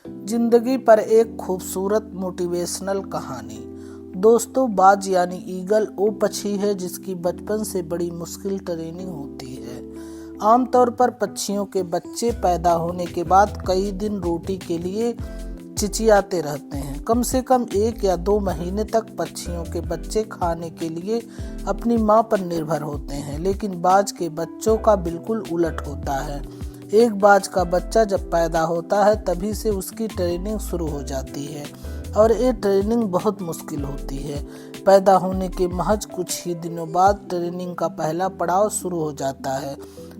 जिंदगी पर एक खूबसूरत मोटिवेशनल कहानी। दोस्तों, बाज यानी ईगल वो पक्षी है जिसकी बचपन से बड़ी मुश्किल ट्रेनिंग होती है। आमतौर पर पक्षियों के बच्चे पैदा होने के बाद कई दिन रोटी के लिए चिचियाते रहते हैं। कम से कम 1 या 2 महीने तक पक्षियों के बच्चे खाने के लिए अपनी मां पर निर्भर होते हैं, लेकिन बाज के बच्चों का बिल्कुल उलट होता है। एक बाज का बच्चा जब पैदा होता है तभी से उसकी ट्रेनिंग शुरू हो जाती है और ये ट्रेनिंग बहुत मुश्किल होती है। पैदा होने के महज कुछ ही दिनों बाद ट्रेनिंग का पहला पड़ाव शुरू हो जाता है,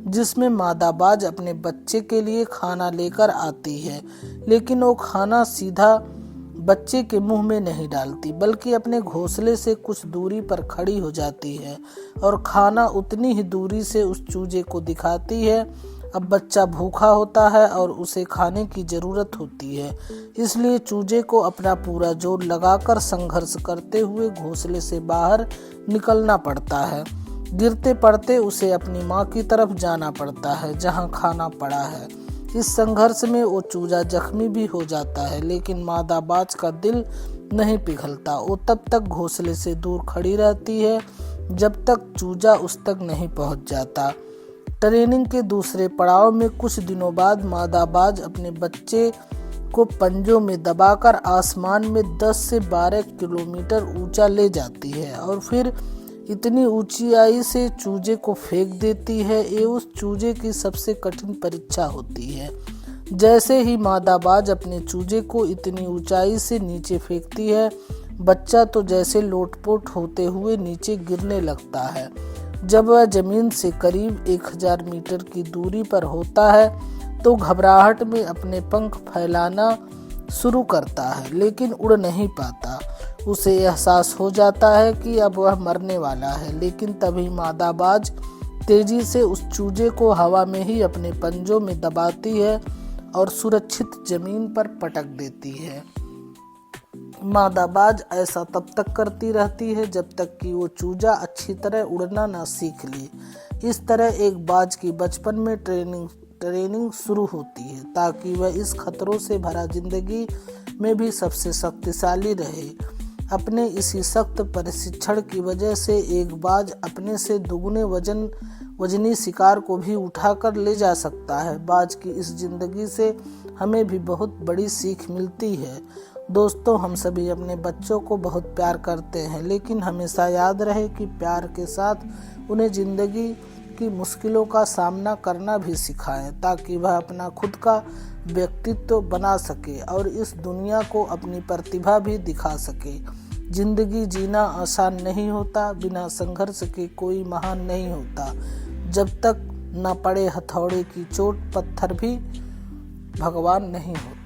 जिसमें मादा बाज अपने बच्चे के लिए खाना लेकर आती है, लेकिन वो खाना सीधा बच्चे के मुंह में नहीं डालती, बल्कि अपने घोंसले से कुछ दूरी पर खड़ी हो जाती है और खाना उतनी ही दूरी से उस चूजे को दिखाती है। अब बच्चा भूखा होता है और उसे खाने की जरूरत होती है, इसलिए चूजे को अपना पूरा जोर लगाकर संघर्ष करते हुए घोंसले से बाहर निकलना पड़ता है। गिरते पड़ते उसे अपनी मां की तरफ जाना पड़ता है जहां खाना पड़ा है। इस संघर्ष में वो चूजा जख्मी भी हो जाता है, लेकिन मादा बाज का दिल नहीं पिघलता। वो तब तक घोंसले से दूर खड़ी रहती है जब तक चूजा उस तक नहीं पहुंच जाता। ट्रेनिंग के दूसरे पड़ाव में कुछ दिनों बाद मादा बाज अपने बच्चे को पंजों में दबाकर आसमान में 10 से 12 किलोमीटर ऊंचा ले जाती है और फिर इतनी ऊंचाई से चूजे को फेंक देती है। ये उस चूजे की सबसे कठिन परीक्षा होती है। जैसे ही मादा बाज अपने चूजे को इतनी ऊंचाई से नीचे फेंकती है, बच्चा तो जैसे लोटपोट होते हुए नीचे गिरने लगता है। जब वह जमीन से करीब 1000 मीटर की दूरी पर होता है तो घबराहट में अपने पंख फैलाना शुरू करता है, लेकिन उड़ नहीं पाता। उसे एहसास हो जाता है कि अब वह मरने वाला है, लेकिन तभी मादा बाज तेजी से उस चूजे को हवा में ही अपने पंजों में दबाती है और सुरक्षित जमीन पर पटक देती है। मादा बाज ऐसा तब तक करती रहती है जब तक कि वो चूजा अच्छी तरह उड़ना ना सीख ले। इस तरह एक बाज की बचपन में ट्रेनिंग शुरू होती है ताकि वह इस खतरों से भरा जिंदगी में भी सबसे शक्तिशाली रहे। अपने इसी सख्त प्रशिक्षण की वजह से एक बाज अपने से दुगने वजनी शिकार को भी उठाकर ले जा सकता है। बाज की इस जिंदगी से हमें भी बहुत बड़ी सीख मिलती है। दोस्तों, हम सभी अपने बच्चों को बहुत प्यार करते हैं, लेकिन हमेशा याद रहे कि प्यार के साथ उन्हें जिंदगी की मुश्किलों का सामना करना भी सिखाएं, ताकि वह अपना खुद का व्यक्तित्व बना सके और इस दुनिया को अपनी प्रतिभा भी दिखा सके। जिंदगी जीना आसान नहीं होता, बिना संघर्ष के कोई महान नहीं होता। जब तक न पड़े हथौड़े की चोट, पत्थर भी भगवान नहीं होता।